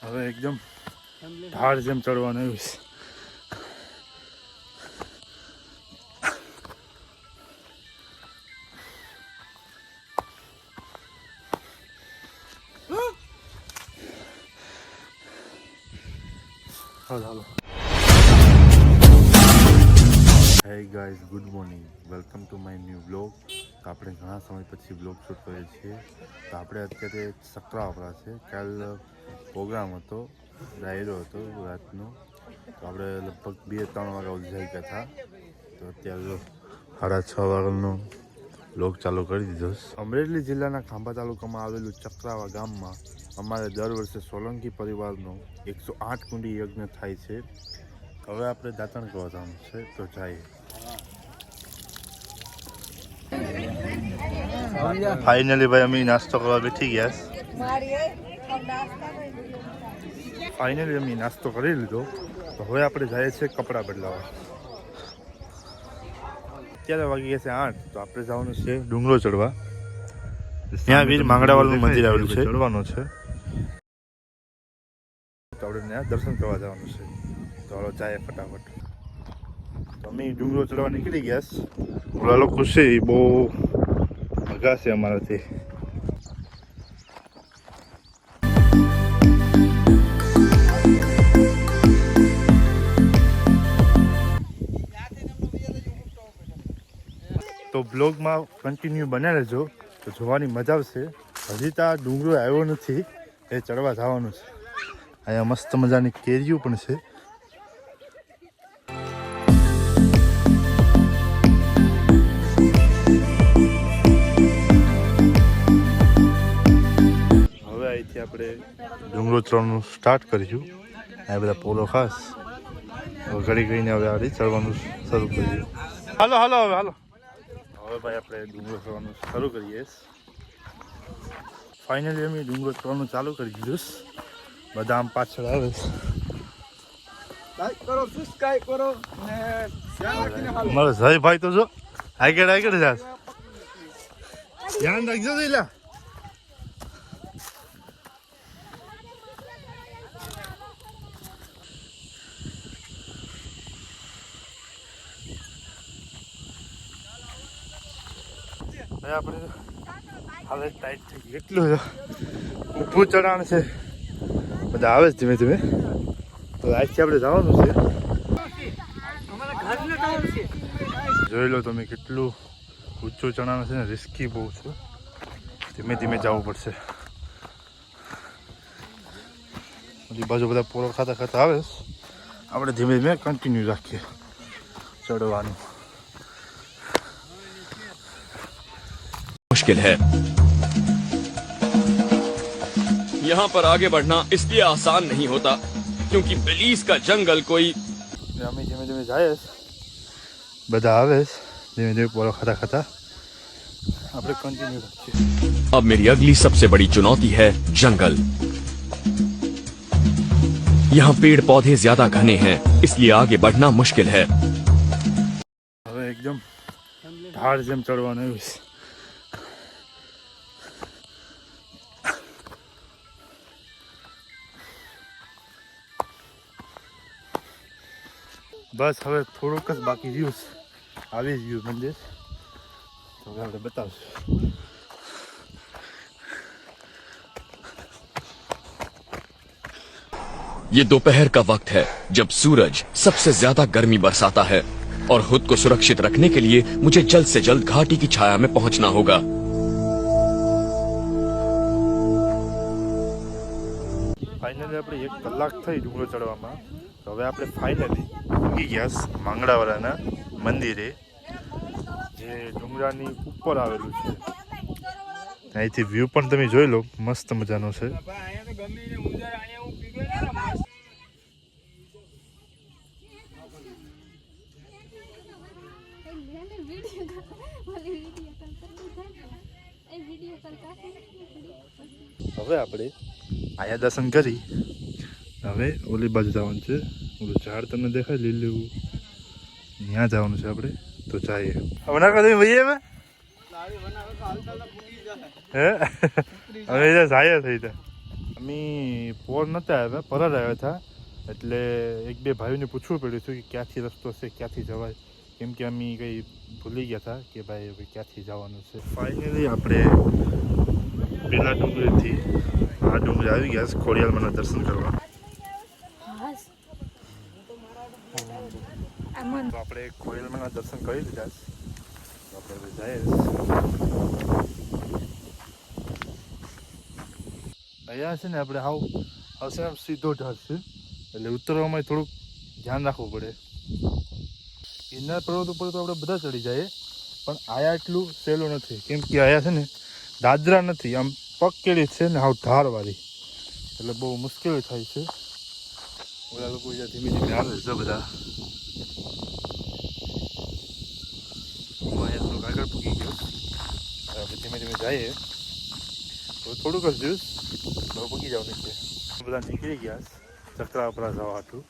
હવે એકદમ ઢાળ જેમ ચડવાનું આવ્યું છે. Hello. Hey guys, good morning, welcome to my new blog. તો આપણે ઘણા સમય પછી બ્લોગ શૂટ કરીએ છીએ. તો આપણે અત્યારે સકરાવાપરા છે. કાલ પ્રોગ્રામ હતો, ડાયરો હતો રાતનો. તો આપણે લગભગ 2-3 વાગ્યા સુધી જઈ ગયા હતા. તો અત્યારે 6:30 વાગ્યાનો બ્લોગ ચાલુ કરી દીધો. અમરેલી જિલ્લાના ખાંભા તાલુકામાં આવેલું ચક્રાવા ગામમાં અમારે દર વર્ષે સોલંકી પરિવારનો 108 કુંડી યજ્ઞ થાય છે. હવે આપણે દાંતણ કરવા જવાનું છે, તો જઈએ. ફાઇનલી ભાઈ અમે નાસ્તો કરવા બેઠી ગયા. ફાઇનલી અમે નાસ્તો કરી લીધો. તો હવે આપણે જઈએ છીએ કપડાં બદલાવા. અત્યારે વાગી ગયા છે 8. તો આપણે જવાનું છે ડુંગરો ચડવા. ત્યાં વીર માંગડાવાળનું મંદિર આવેલું છે, ચડવાનું છે. તો આપણે ત્યાં દર્શન કરવા જવાનું છે. તો હાલો જાય ફટાફટ. તો અમે ડુંગરો ચડવા નીકળી ગયા. ઓલા લોકો છે એ બહુ મગા છે અમારાથી. તો બ્લોગમાં કન્ટિન્યુ બન્યા રહેજો, તો જોવાની મજા આવશે. હજી તો આ ડુંગરો આવ્યો નથી, એ ચડવા જવાનું છે. અહીંયા મસ્ત મજાની કેરીઓ પણ છે. હવે અહીંથી આપણે ડુંગરો ચડવાનું સ્ટાર્ટ કરીશું. આ બધા પોલો ખાસ ઘડી ગઈને હવે આ ચડવાનું શરૂ કર્યું. હાલો હવે ભાઈ આપણે ડુંગરો ચડવાનું શરૂ કરીએ. ફાઇનલી અમે ડુંગરો ચડવાનું ચાલુ કરી દીધું. બધા આમ પાછળ આવે. મારો જયભાઈ તો જો આગળ જાસ. ધ્યાન રાખજો એલા. આપણે હાલત ટાઈટ થઈ ગઈ. એટલું ઊભું ચઢાણ છે. બધા આવે છે ધીમે ધીમે. તો આજથી આપણે જવાનું છે. જોઈ લો તમે કેટલું ઊંચું ચઢાણ છે ને. રિસ્કી બહુ છે. ધીમે ધીમે જવું પડશે. બધી બાજુ બધા પોરો ખાતા આવે. આપણે ધીમે ધીમે કન્ટિન્યુ રાખીએ ચડવાનું. मुश्किल है यहाँ पर आगे बढ़ना इसलिए आसान नहीं होता क्योंकि बिलीस का जंगल कोई અમે ધીમે ધીમે જાય. બધા આવે ધીમે ધીમે પોરો ખાતા આપણે કન્ટિન્યુ રાખીએ. अब मेरी अगली सबसे बड़ी चुनौती है जंगल. यहाँ पेड़ पौधे ज्यादा घने हैं इसलिए आगे बढ़ना मुश्किल है. હવે એકદમ ઢાળ જેમ ચડવાનું આવ્યું છે. બસ હવે થોડુંક જ બાકી રહ્યું છે. આવી જ ગયું મંદિર. તો હવે આપણે બતાવશું. ये दोपहर का वक्त है जब सूरज सबसे ज्यादा गर्मी बरसाता है और खुद को सुरक्षित रखने के लिए मुझे जल्द से जल्द घाटी की छाया में पहुंचना होगा. ફાઇનલી આપણે 1 કલાક થઈ ડુંગરો ચડવામાં. તો હવે આપણે ફાઇનલી ઉગી ગયા માંગડાવાળાના મંદિરે, જે ડુંગરાની ઉપર આવેલું છે. અહીંથી વ્યૂ પણ તમે જોઈ લો, મસ્ત મજાનો છે. હવે આપણે આયા દર્શન કરી હવે ઓલી બાજુ જવાનું છે. ઓલું ઝાડ તમને દેખાય લીલું, ત્યાં જવાનું છે આપણે. તો જઈએ. હવે ના કદી ભાઈ હવે હે હવે જાય થઈ જાય. અમે પોર નહોતા આવ્યા, પરત આવ્યા હતા. એટલે એક બે ભાઈઓને પૂછવું પડ્યું હતું કે ક્યાંથી રસ્તો છે, ક્યાંથી જવાય, કેમ કે અમે કંઈ ભૂલી ગયા હતા કે ભાઈ હવે ક્યાંથી જવાનું છે. ફાઇનલી આપણે પેલા ડુંગરેથી આ ડુંગરે આવી ગયા છે ખોડિયાલમાંના દર્શન કરવા. તો આપણે ખોડિયાલમાંના દર્શન કરી લીધા છે. તો આપણે હવે જઈએ. અહીંયા છે ને આપણે આવશે આમ સીધો ઢાળ છે, એટલે ઉતરવામાં થોડુંક ધ્યાન રાખવું પડે. ગિરનાર પર્વત ઉપર તો આપણે બધા ચડી જઈએ, પણ આયા એટલું સહેલું નથી, કેમ કે આયા છે ને દાદરા નથી, આમ પગકેળી છે ને હાવ ઢાળવાળી, એટલે બહુ મુશ્કેલી થાય છે. ઓલા લોકો જ્યાં ધીમે ધીમે આવે છે બધા. હું અહીંયા થોડુંક આગળ પૂકી ગયો, આપણે ધીમે ધીમે જઈએ તો થોડુંક જ જોઈશ તો પૂકી જાવ નીચે. બધા નીકળી ગયા ચક્રા ઉપરા જવા હતું.